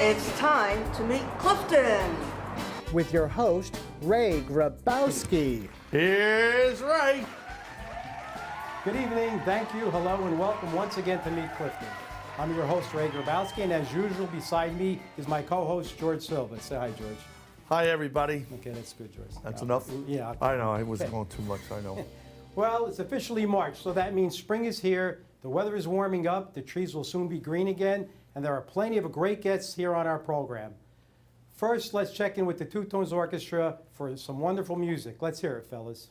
It's time to meet Clifton. With your host, Ray Grabowski. Here's Ray. Good evening, thank you, hello, and welcome once again to Meet Clifton. I'm your host, Ray Grabowski, and as usual, beside me is my co-host, George Silva. Say hi, George. Hi, everybody. Okay, that's good, George. That's enough? Yeah. I know, I wasn't going too much, I know. Well, it's officially March, so that means spring is here, the weather is warming up, the trees will soon be green again, and there are plenty of great guests here on our program. First, let's check in with the Two Tones Orchestra for some wonderful music. Let's hear it, fellas.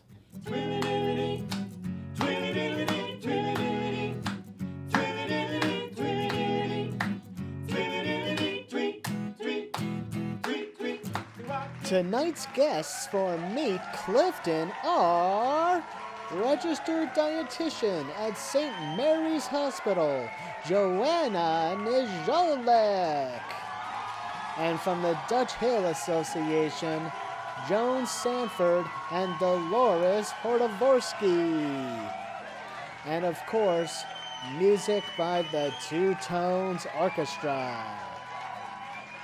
Tonight's guests for Meet Clifton are registered dietitian at St. Mary's Hospital, Joanna Niziolek. And from the Dutch Hill Association, Joan Sanford and Dolores Hortavorsky. And of course, music by the Two Tones Orchestra.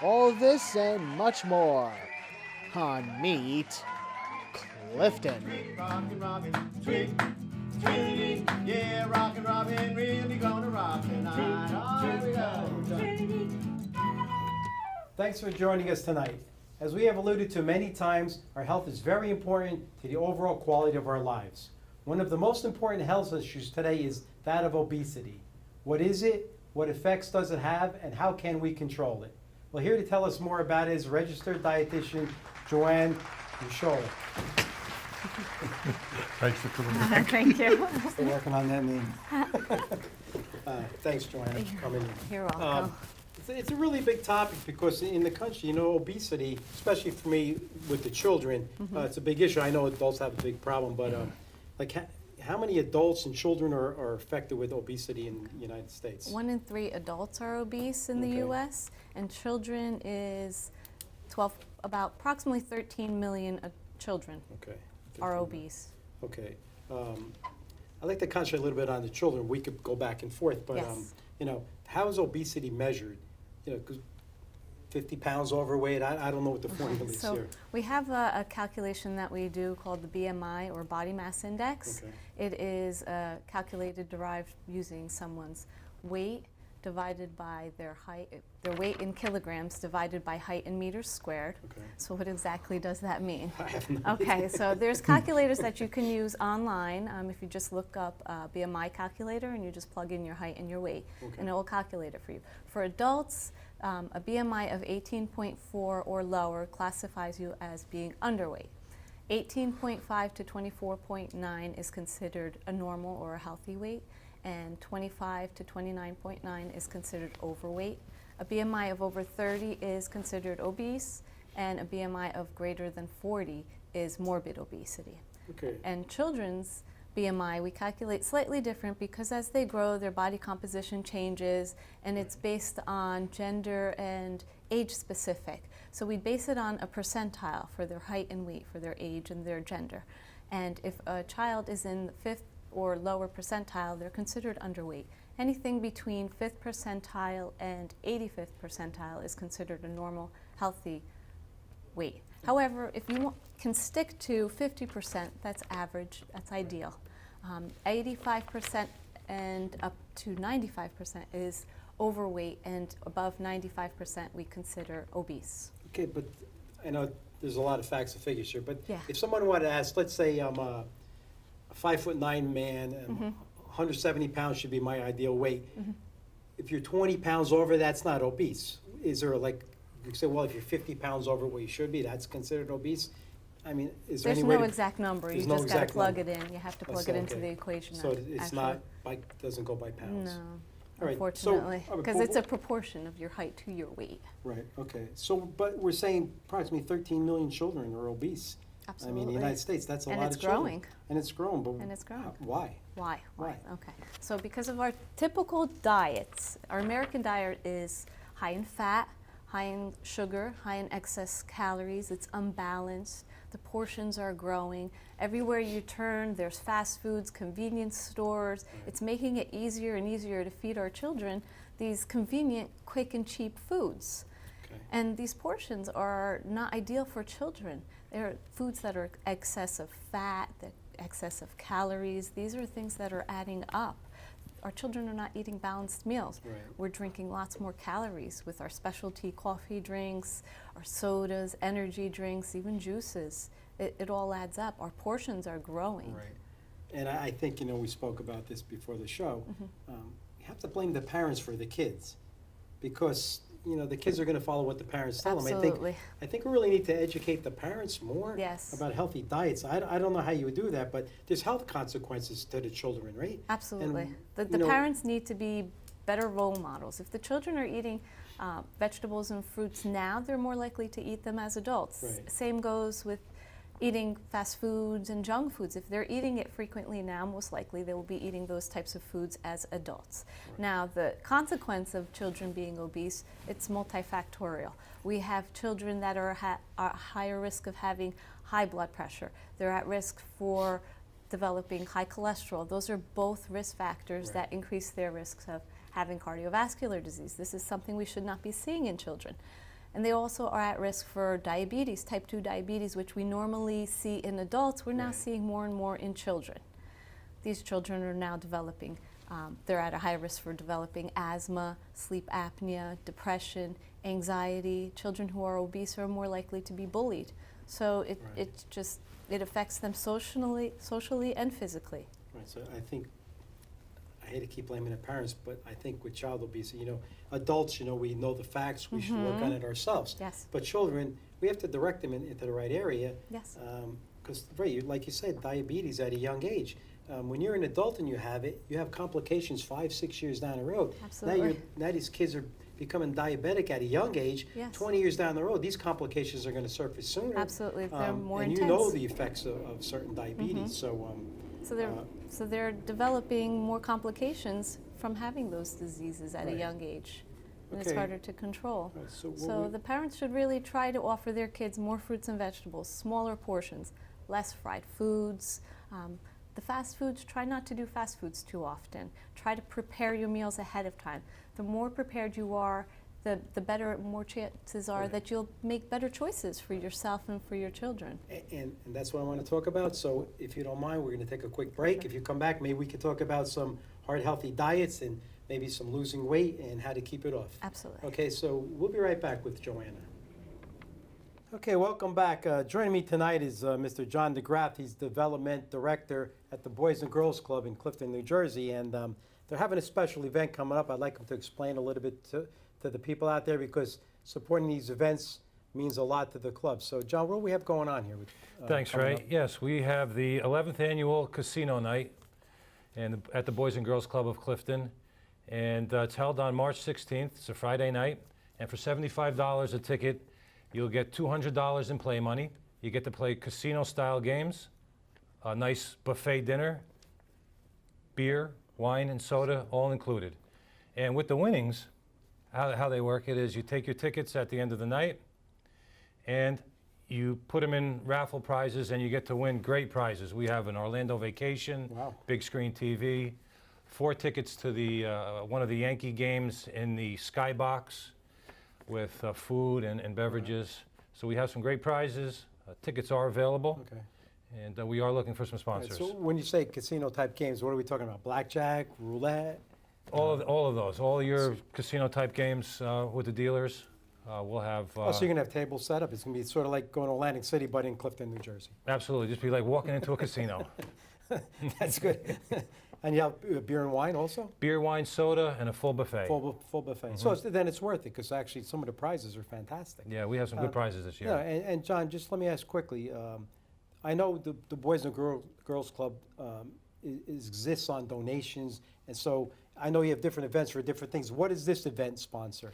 All this and much more on Meet Clifton. Rockin' Robin, tweet, tweet, yeah, rockin' Robin, really gonna rock tonight. Oh, we go. Thanks for joining us tonight. As we have alluded to many times, our health is very important to the overall quality of our lives. One of the most important health issues today is that of obesity. What is it? What effects does it have? And how can we control it? Well, here to tell us more about it is registered dietitian Joanna Niziolek. Thanks for coming. Thank you. Still working on that name. Thanks, Joanna, for coming in. You're welcome. It's a really big topic because in the country, obesity, especially for me with the children, it's a big issue. I know adults have a big problem, but how many adults and children are affected with obesity in the United States? 1 in 3 adults are obese in the Okay. U.S., and children is about approximately 13 million children Okay. are obese. Okay. I'd like to concentrate a little bit on the children. We could go back and forth, but Yes. How is obesity measured? 'Cause 50 pounds overweight, I don't know what the formula is So here. we have a calculation that we do called the BMI, or Body Mass Index. Okay. It is calculated, derived using someone's weight divided by their height, their weight in kilograms divided by height in meters squared. Okay. So what exactly does that mean? I have no Okay, idea. so there's calculators that you can use online. If you just look up BMI calculator and you just plug in your height and your weight, Okay. and it will calculate it for you. For adults, a BMI of 18.4 or lower classifies you as being underweight. 18.5 to 24.9 is considered a normal or a healthy weight, and 25 to 29.9 is considered overweight. A BMI of over 30 is considered obese, and a BMI of greater than 40 is morbid obesity. Okay. And children's BMI, we calculate slightly different because as they grow, their body composition changes, and it's based on gender and age specific. So we base it on a percentile for their height and weight, for their age and their gender. And if a child is in the 5th or lower percentile, they're considered underweight. Anything between 5th percentile and 85th percentile is considered a normal, healthy weight. However, if you can stick to 50%, that's average, that's ideal. 85% and up to 95% is overweight, and above 95% we consider obese. Okay, but I know there's a lot of facts and figures here, but Yeah. if someone wanted to ask, let's say I'm a 5'9" man and 170 pounds should be my ideal weight. If you're 20 pounds over, that's not obese. Is there you say, well, if you're 50 pounds over what you should be, that's considered obese? I mean, is there There's any way no to... exact number. There's You no just got to exact plug number. it in. You have to Oh, plug so, it into okay. the equation. So it's actually. not, doesn't go by pounds? No, All right, unfortunately, so, because it's a proportion of your height to your weight. Right, okay. So, but we're saying approximately 13 million children are obese. I mean, Absolutely. in the United States, that's a And lot it's of children. growing. And it's growing, but And it's growing. Why? Why? Why? Okay. So because of our typical diets, our American diet is high in fat, high in sugar, high in excess calories. It's unbalanced. The portions are growing. Everywhere you turn, there's fast foods, convenience stores. It's making it easier and easier to feed our children these convenient, quick, and cheap foods. And these portions are not ideal for children. They're foods that are excess of fat, excess of calories. These are things that are adding up. Our children are not eating balanced meals. Right. We're drinking lots more calories with our specialty coffee drinks, our sodas, energy drinks, even juices. It all adds up. Our portions are growing. Right. And I think, you know, we spoke about this before the show. You have to blame the parents for the kids because, you know, the kids are going to follow what the parents tell them. Absolutely. I think we really need to educate the parents more Yes. about healthy diets. I don't know how you would do that, but there's health consequences to the children, right? Absolutely. And, The you know, parents need to be better role models. If the children are eating vegetables and fruits now, they're more likely to eat them as adults. Right. Same goes with eating fast foods and junk foods. If they're eating it frequently now, most likely they will be eating those types of foods as adults. Right. Now, the consequence of children being obese, it's multifactorial. We have children that are higher risk of having high blood pressure. They're at risk for developing high cholesterol. Those are both risk factors Right. that increase their risks of having cardiovascular disease. This is something we should not be seeing in children. And they also are at risk for diabetes, type 2 diabetes, which we normally see in adults. We're now Right. seeing more and more in children. These children are now developing, they're at a high risk for developing asthma, sleep apnea, depression, anxiety. Children who are obese are more likely to be bullied. So Right. it affects them socially and physically. Right, so I think, I hate to keep blaming the parents, but I think with child obesity, you know, adults, you know, we know the facts, we should work on it ourselves. Yes. But children, we have to direct them into the right area. Yes. Because, like you said, diabetes at a young age. When you're an adult and you have it, you have complications 5, 6 years down the road. Absolutely. Now these kids are becoming diabetic at a young age. Yes. 20 years down the road, these complications are going to surface sooner. Absolutely, they're more and intense. you know the effects of certain diabetes. So, So they're developing more complications from having those diseases at a Right. young age. And it's Okay. harder to control. Right, so what So we- the parents should really try to offer their kids more fruits and vegetables, smaller portions, less fried foods. The fast foods, try not to do fast foods too often. Try to prepare your meals ahead of time. The more prepared you are, the better, more chances are Right. that you'll make better choices for yourself and for your children. And that's what I want to talk about. So if you don't mind, we're going to take a quick break. If you come back, maybe we can talk about some heart healthy diets and maybe some losing weight and how to keep it off. Absolutely. Okay, so we'll be right back with Joanna. Okay, welcome back. Joining me tonight is Mr. John DeGraff. He's Development Director at the Boys and Girls Club in Clifton, New Jersey. And they're having a special event coming up. I'd like him to explain a little bit to the people out there because supporting these events means a lot to the club. So, John, what do we have going on here? Thanks, coming Ray. up? Yes, we have the 11th annual casino night at the Boys and Girls Club of Clifton. And it's held on March 16th. It's a Friday night. And for $75 a ticket, you'll get $200 in play money. You get to play casino-style games, a nice buffet dinner, beer, wine, and soda, all included. And with the winnings, how they work it is you take your tickets at the end of the night, and you put them in raffle prizes, and you get to win great prizes. We have an Orlando vacation, Wow. big screen TV, 4 tickets to the one of the Yankee games in the Skybox with food and beverages. So we have some great prizes. Tickets are available, Okay. and we are looking for some All right, sponsors. so when you say casino-type games, what are we talking about? Blackjack, roulette? All of those, all your casino-type games with the dealers, we'll have. Oh, so you're going to have tables set up. It's going to be sort of like going to Atlantic City, but in Clifton, New Jersey. Absolutely, just be like walking into a casino. That's good. And you have beer and wine also? Beer, wine, soda, and a full buffet. Full buffet. So then it's worth it because actually some of the prizes are fantastic. Yeah, we have some good prizes this year. Yeah, and John, just let me ask quickly. I know the Boys and Girls Club exists on donations, and so I know you have different events for different things. What does this event sponsor?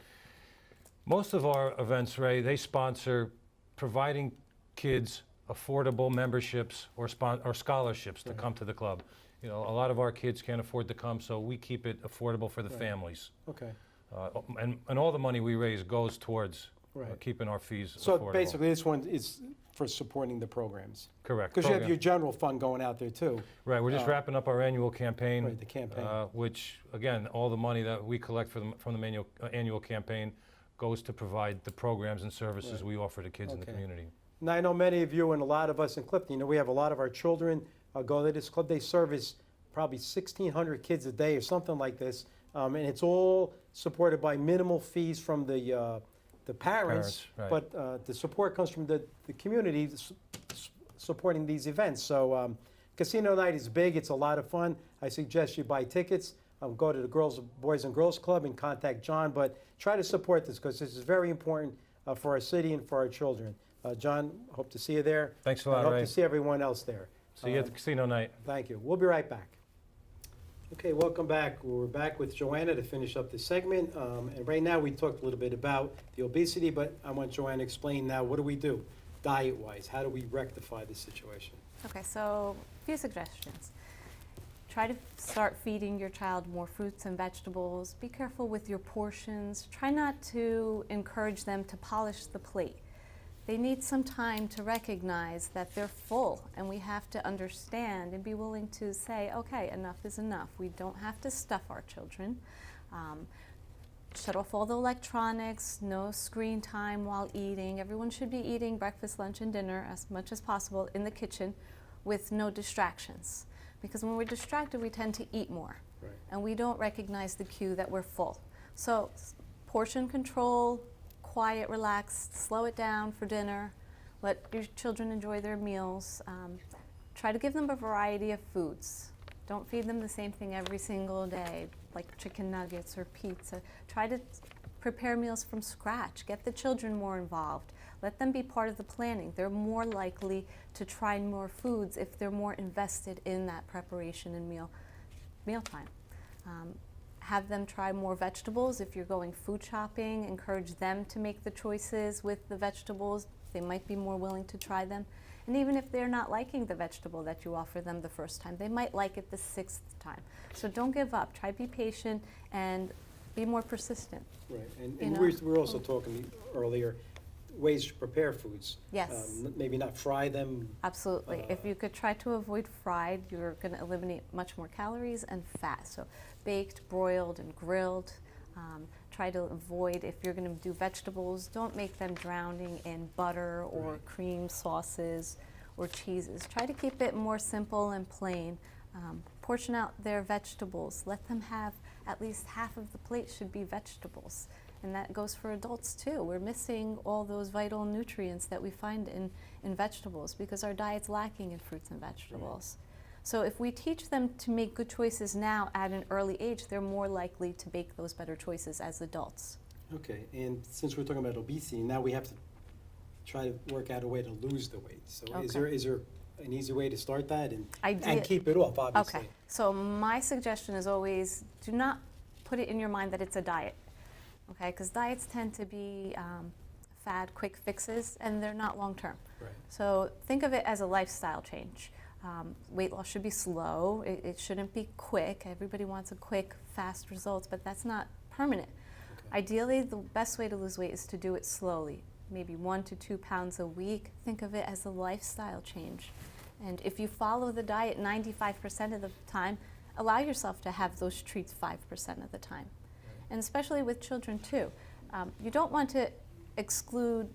Most of our events, Ray, they sponsor providing kids affordable memberships or scholarships to come to the club. You know, a lot of our kids can't afford to come, so we keep it affordable for the families. Okay. And all the money we raise goes towards Right. keeping our fees So affordable. basically this one is for supporting the programs. Correct. Because you have Program. your general fund going out there too. Right, we're just wrapping up our annual campaign. Right, the campaign. Which, again, all the money that we collect from the annual campaign goes to provide the programs and services Right. we offer to kids in the Okay. community. Now, I know many of you and a lot of us in Clifton, we have a lot of our children go to this club. They service probably 1,600 kids a day or something like this. And it's all supported by minimal fees from the parents. Parents, right. But the support comes from the community supporting these events. So casino night is big. It's a lot of fun. I suggest you buy tickets. Go to the Boys and Girls Club and contact John. But try to support this because this is very important for our city and for our children. John, hope to see you there. Thanks a lot, I hope Ray. to see everyone else there. See you at the casino night. Thank you. We'll be right back. Okay, welcome back. We're back with Joanna to finish up this segment. And right now, we talked a little bit about the obesity, but I want Joanna to explain now, what do we do diet-wise? How do we rectify this situation? Okay, so a few suggestions. Try to start feeding your child more fruits and vegetables. Be careful with your portions. Try not to encourage them to polish the plate. They need some time to recognize that they're full, and we have to understand and be willing to say, okay, enough is enough. We don't have to stuff our children. Shut off all the electronics, no screen time while eating. Everyone should be eating breakfast, lunch, and dinner as much as possible in the kitchen with no distractions. Because when we're distracted, we tend to eat more. Right. And we don't recognize the cue that we're full. So portion control, quiet, relaxed, slow it down for dinner. Let your children enjoy their meals. Try to give them a variety of foods. Don't feed them the same thing every single day, like chicken nuggets or pizza. Try to prepare meals from scratch. Get the children more involved. Let them be part of the planning. They're more likely to try more foods if they're more invested in that preparation and mealtime. Have them try more vegetables. If you're going food shopping, encourage them to make the choices with the vegetables. They might be more willing to try them. And even if they're not liking the vegetable that you offer them the first time, they might like it the 6th time. So don't give up. Try to be patient and be more persistent. Right, You and know? we were also talking earlier, ways to prepare foods. Yes. Maybe not fry them. Absolutely. If you could try to avoid fried, you're going to eliminate much more calories and fat. So baked, broiled, and grilled. Try to avoid, if you're going to do vegetables, don't make them drowning in butter or Right. cream sauces or cheeses. Try to keep it more simple and plain. Portion out their vegetables. Let them have at least half of the plate should be vegetables. And that goes for adults too. We're missing all those vital nutrients that we find in vegetables because our diet's lacking in fruits and vegetables. So if we teach them to make good choices now at an early age, they're more likely to make those better choices as adults. Okay, and since we're talking about obesity, now we have to try to work out a way to lose the weight. So is Okay. there an easy way to start that and Idea- keep it off, obviously? Okay, so my suggestion is always do not put it in your mind that it's a diet, okay? Because diets tend to be fad, quick fixes, and they're not long-term. Right. So think of it as a lifestyle change. Weight loss should be slow. It shouldn't be quick. Everybody wants a quick, fast results, but that's not permanent. Okay. Ideally, the best way to lose weight is to do it slowly, maybe 1 to 2 pounds a week. Think of it as a lifestyle change. And if you follow the diet 95% of the time, allow yourself to have those treats 5% of the time. And especially with children too. You don't want to exclude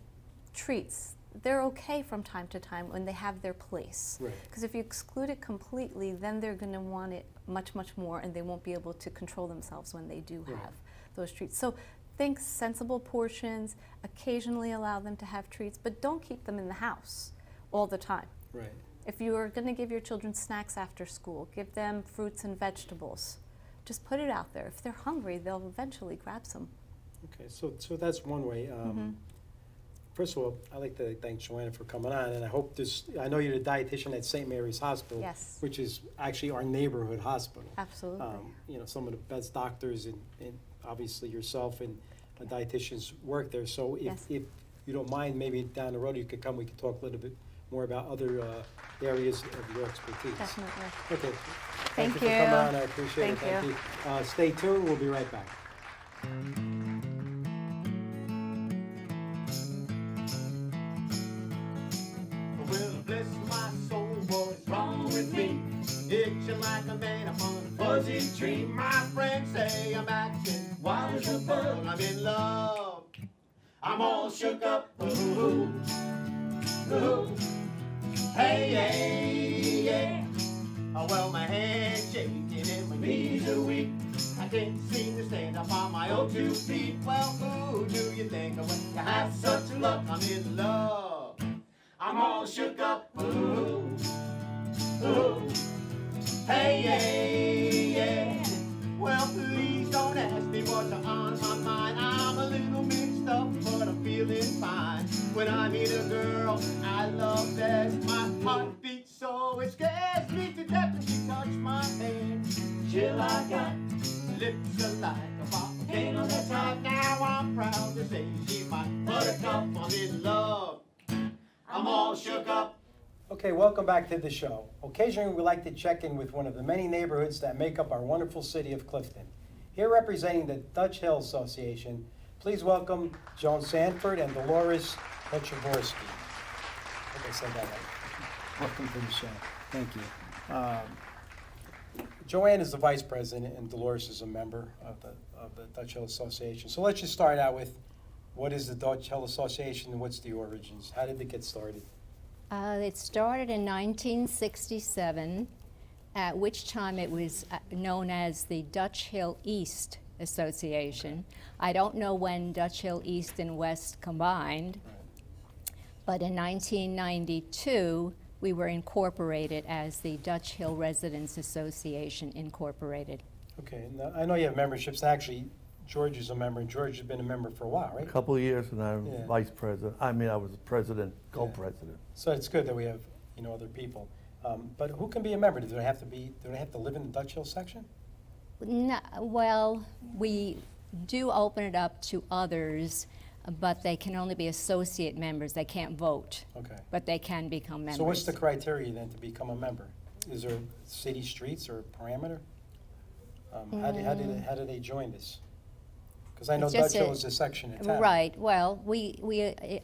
treats. They're okay from time to time when they have their place. Right. Because if you exclude it completely, then they're going to want it much, much more, and they won't be able to control themselves when they do Right. have those treats. So think sensible portions, occasionally allow them to have treats, but don't keep them in the house all the time. Right. If you are going to give your children snacks after school, give them fruits and vegetables. Just put it out there. If they're hungry, they'll eventually grab some. Okay, so that's one way. First of all, I'd like to thank Joanna for coming on, and I hope I know you're the dietitian at St. Mary's Hospital, Yes. which is actually our neighborhood hospital. Absolutely. Some of the best doctors and obviously yourself and dietitians work there. So Yes. if you don't mind, maybe down the road you could come, we could talk a little bit more about other areas of your expertise. Definitely. Okay. Thank you for you. coming on, I appreciate it. Thank Thank you. Stay tuned, we'll be right back. Well, bless my soul, what's wrong with me? Itching like a man up on a fuzzy tree. My friends say I'm acting wild as a bug. I'm in love. I'm all shook up. Ooh, ooh. Hey, hey, yeah. Oh, well, my head's shaking and my knees are weak. I can't seem to stand up on my own 2 feet. Well, who do you think of when you have such luck? I'm in love. I'm all shook up. Ooh, ooh. Hey, hey, yeah. Well, please don't ask me what's on my mind. I'm a little mixed up, but I'm feeling fine. When I meet a girl I love best, my heart beats so it scares me to death when she touched my hand. Chill I got, lips are like a volcano that's hot. Now I'm proud to say she's my buttercup. I'm in love. I'm all shook up. Okay, welcome back to the show. Occasionally, we like to check in with one of the many neighborhoods that make up our wonderful city of Clifton. Here representing the Dutch Hill Association, please welcome Joan Sanford and Dolores Pechoborski. I think I said that right. Welcome to the show. Thank you. Joanne is the vice president and Dolores is a member of the Dutch Hill Association. So let's just start out with what is the Dutch Hill Association and what's the origins? How did it get started? It started in 1967, at which time it was known as the Dutch Hill East Association. I don't know when Dutch Hill East and West combined, but in 1992, we were incorporated as the Dutch Hill Residents Association Incorporated. Okay, now, I know you have memberships. Actually, George is a member, and George has been a member for a while, A right? couple of years, and I'm Yeah. vice president. I was president, co-president. So it's good that we have, other people. But who can be a member? Do they have to live in the Dutch Hill section? No, well, we do open it up to others, but they can only be associate members. They can't vote, Okay. but they can become members. So what's the criteria then to become a member? Is there city streets or parameter? How do they join this? Because I know It's just Dutch Hill a- is a section of town. Right, well, we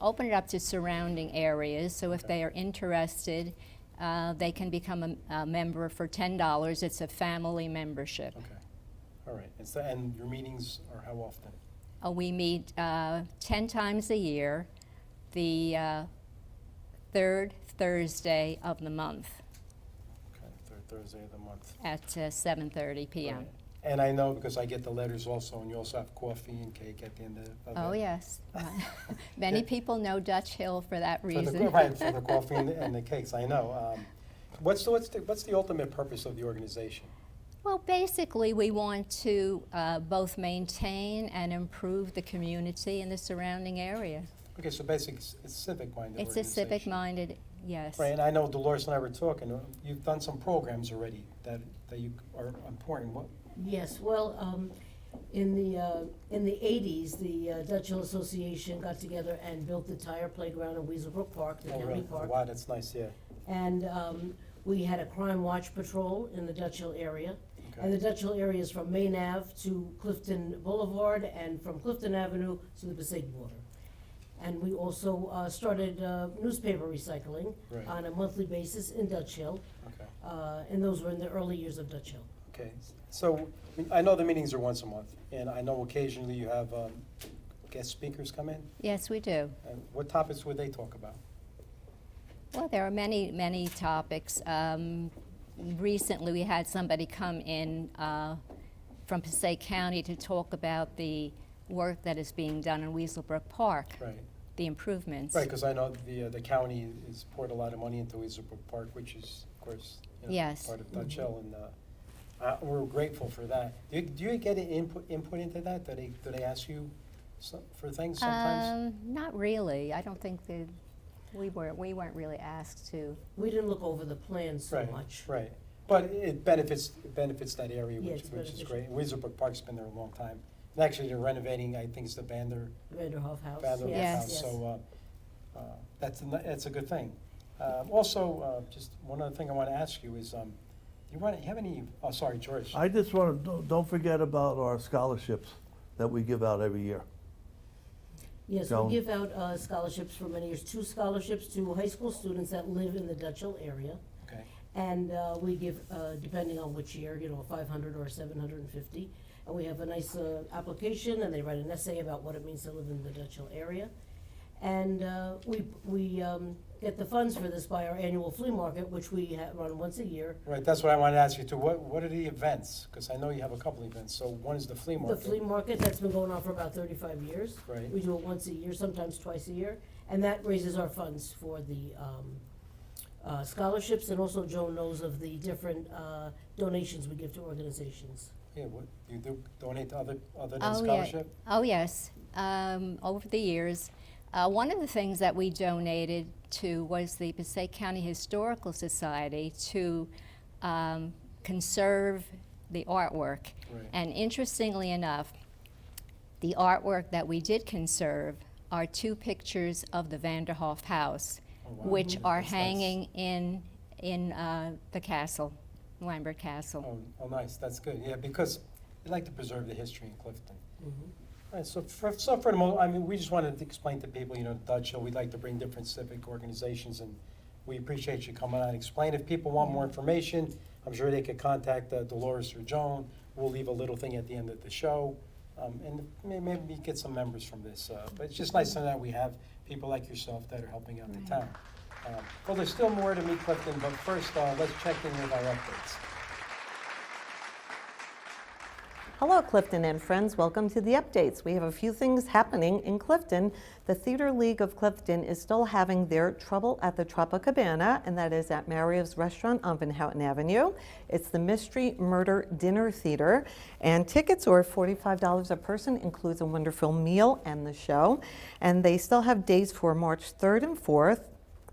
open it up to surrounding areas, so if Okay. they are interested, they can become a member for $10. It's a family membership. Okay, all right. And your meetings are how often? We meet 10 times a year, the third Thursday of the month Okay, third Thursday of the month. at 7:30 p.m. Right. And I know because I get the letters also, and you also have coffee and cake at the end of it. Oh, yes. Many Yeah. people know Dutch Hill for that For reason. right, for the coffee and the cakes, I know. What's the ultimate purpose of the organization? Well, basically, we want to both maintain and improve the community in the surrounding area. Okay, so basically, it's civic-minded It's a organization. civic-minded, yes. Right, and I know Dolores and I were talking, you've done some programs already that you are important. What? Yes, well, in the 80s, the Dutch Hill Association got together and built the tire playground in Weaselbrook Park, the Oh, county really? park. Wow, that's nice, yeah. And we had a crime watch patrol in the Dutch Hill area. Okay. And the Dutch Hill area is from Main Ave to Clifton Boulevard and from Clifton Avenue to the Passaic border. And we also started newspaper recycling Right. on a monthly basis in Dutch Hill. Okay, And those were in the early years of Dutch Hill. okay. So, I know the meetings are once a month, and I know occasionally you have guest speakers come in. Yes, we do. And what topics would they talk about? Well, there are many topics. Recently, we had somebody come in from Passaic County to talk about the work that is being done in Weaselbrook Park, Right. the improvements. Right, because I know the county has poured a lot of money into Weaselbrook Park, which is, of course, Yes. part of Dutch Hill, and we're grateful for that. Do you get input into that? Do they ask you for things sometimes? Not really. I don't think that we weren't really asked to. We didn't look over the plans so Right, much. right. But it benefits that area, Yeah, which it's is beneficial. great. Weaselbrook Park's been there a long time. And actually, they're renovating, I think it's the Vanderhoff House. Vanderhoff Yes. House, Yes. so that's a good thing. Also, just one other thing I want to ask you is, you have any, oh, sorry, George. I just want to, don't forget about our scholarships that we give out every year. Yes, Joan? we give out scholarships for many years, 2 scholarships to high school students that live in the Dutch Hill area. Okay, And we give, depending on which year, 500 or 750. and we have a nice application, and they write an essay about what it means to live in the Dutch Hill area. And we get the funds for this by our annual flea market, which we run once a year. Right, that's what I wanted to ask you too. What are the events? Because I know you have a couple events. So one is the flea The market. flea market, that's been going on for about 35 years. Right. We do it once a year, sometimes twice a year, and that raises our funds for the scholarships, and also Joan knows of the different donations we give to organizations. Yeah, what, you do donate to other than Oh, scholarship? Yeah. Oh, yes. Over the years, one of the things that we donated to was the Passaic County Historical Society to conserve the artwork. Right. And interestingly enough, the artwork that we did conserve are two pictures of the Vanderhoff House, Oh, wow. which are That's nice. hanging in the castle, Lambert Castle. Oh, nice. That's good. Yeah, because we like to preserve the history in Clifton. All right, so for the most, I mean, we just wanted to explain to people, you know, Dutch Hill, we'd like to bring different civic organizations, and we appreciate you coming on and explain. If people want more information, I'm sure they could contact Dolores or Joan. We'll leave a little thing at the end of the show, and maybe get some members from this. But it's just nice to know that we have people like yourself that are helping out the town. Well, there's still more to Meet Clifton, but first, let's check in with our updates. Hello, Clifton and friends. Welcome to the updates. We have a few things happening in Clifton. The Theater League of Clifton is still having their Trouble at the Tropicabana, and that is at Mario's Restaurant on Van Houten Avenue. It's the Mystery Murder Dinner Theater, and tickets are $45 a person, includes a wonderful meal and the show. And they still have dates for March 3rd and 4th.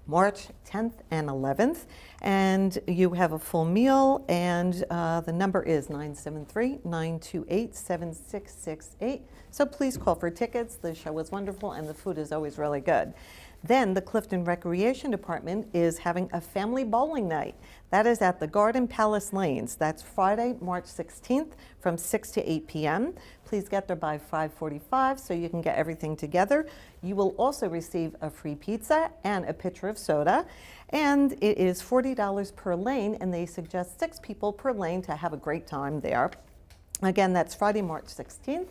March 10th and 11th, and you have a full meal, and the number is 973-928-7668. So please call for tickets. The show is wonderful, and the food is always really good. Then the Clifton Recreation Department is having a family bowling night. That is at the Garden Palace Lanes. That's Friday, March 16th from 6 to 8 p.m. Please get there by 5:45 so you can get everything together. You will also receive a free pizza and a pitcher of soda. And it is $40 per lane, and they suggest 6 people per lane to have a great time there. Again, that's Friday, March 16th.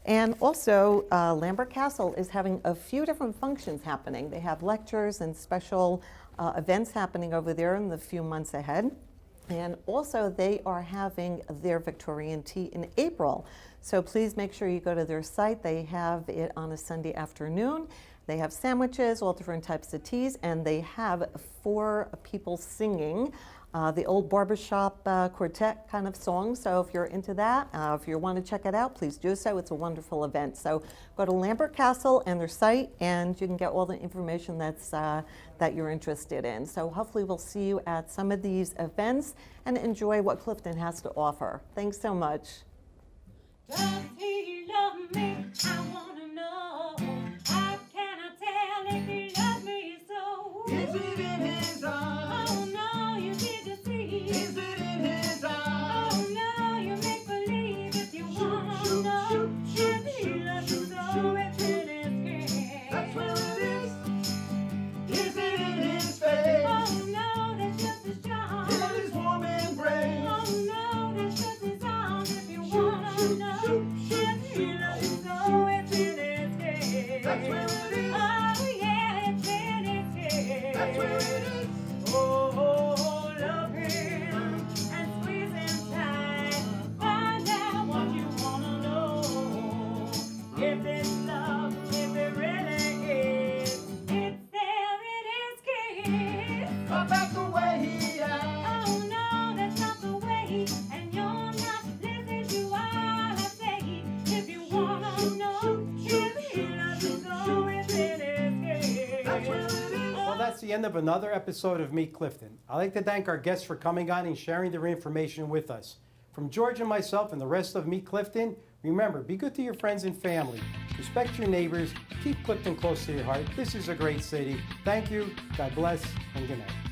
And also, Lambert Castle is having a few different functions happening. They have lectures and special events happening over there in the few months ahead. And also, they are having their Victorian tea in April. So please make sure you go to their site. They have it on a Sunday afternoon. They have sandwiches, all different types of teas, and they have 4 people singing the old barbershop quartet kind of song. So if you're into that, if you want to check it out, please do so. It's a wonderful event. So go to Lambert Castle and their site, and you can get all the information that's that you're interested in. So hopefully we'll see you at some of these events and enjoy what Clifton has to offer. Thanks so much. Does he love me? I want to know. How can I tell if he loves me so? Is it in his eyes? Oh no, you need to see. Is it in his eyes? Oh no, you make believe if you want to know. If he loves you so, it's in his head. That's where it is. Is it in his face? Oh no, that's just his job. In his warm embrace? Oh no, that's just his arms. If you want to know. If he loves you so, it's in his head. That's where it is. Oh yeah, it's in his head. That's where it is. Oh, love him and squeeze him tight. Find out what you wanna know. If it's love, if it really is, it's there in his kiss. About the way he acts. Oh no, that's not the way, and you're not listening to what I say. If you wanna know, if he loves you so, it's in his head. That's where it is. Well, that's the end of another episode of Meet Clifton. I'd like to thank our guests for coming on and sharing their information with us. From George and myself and the rest of Meet Clifton, remember, be good to your friends and family. Respect your neighbors. Keep Clifton close to your heart. This is a great city. Thank you. God bless, and good night.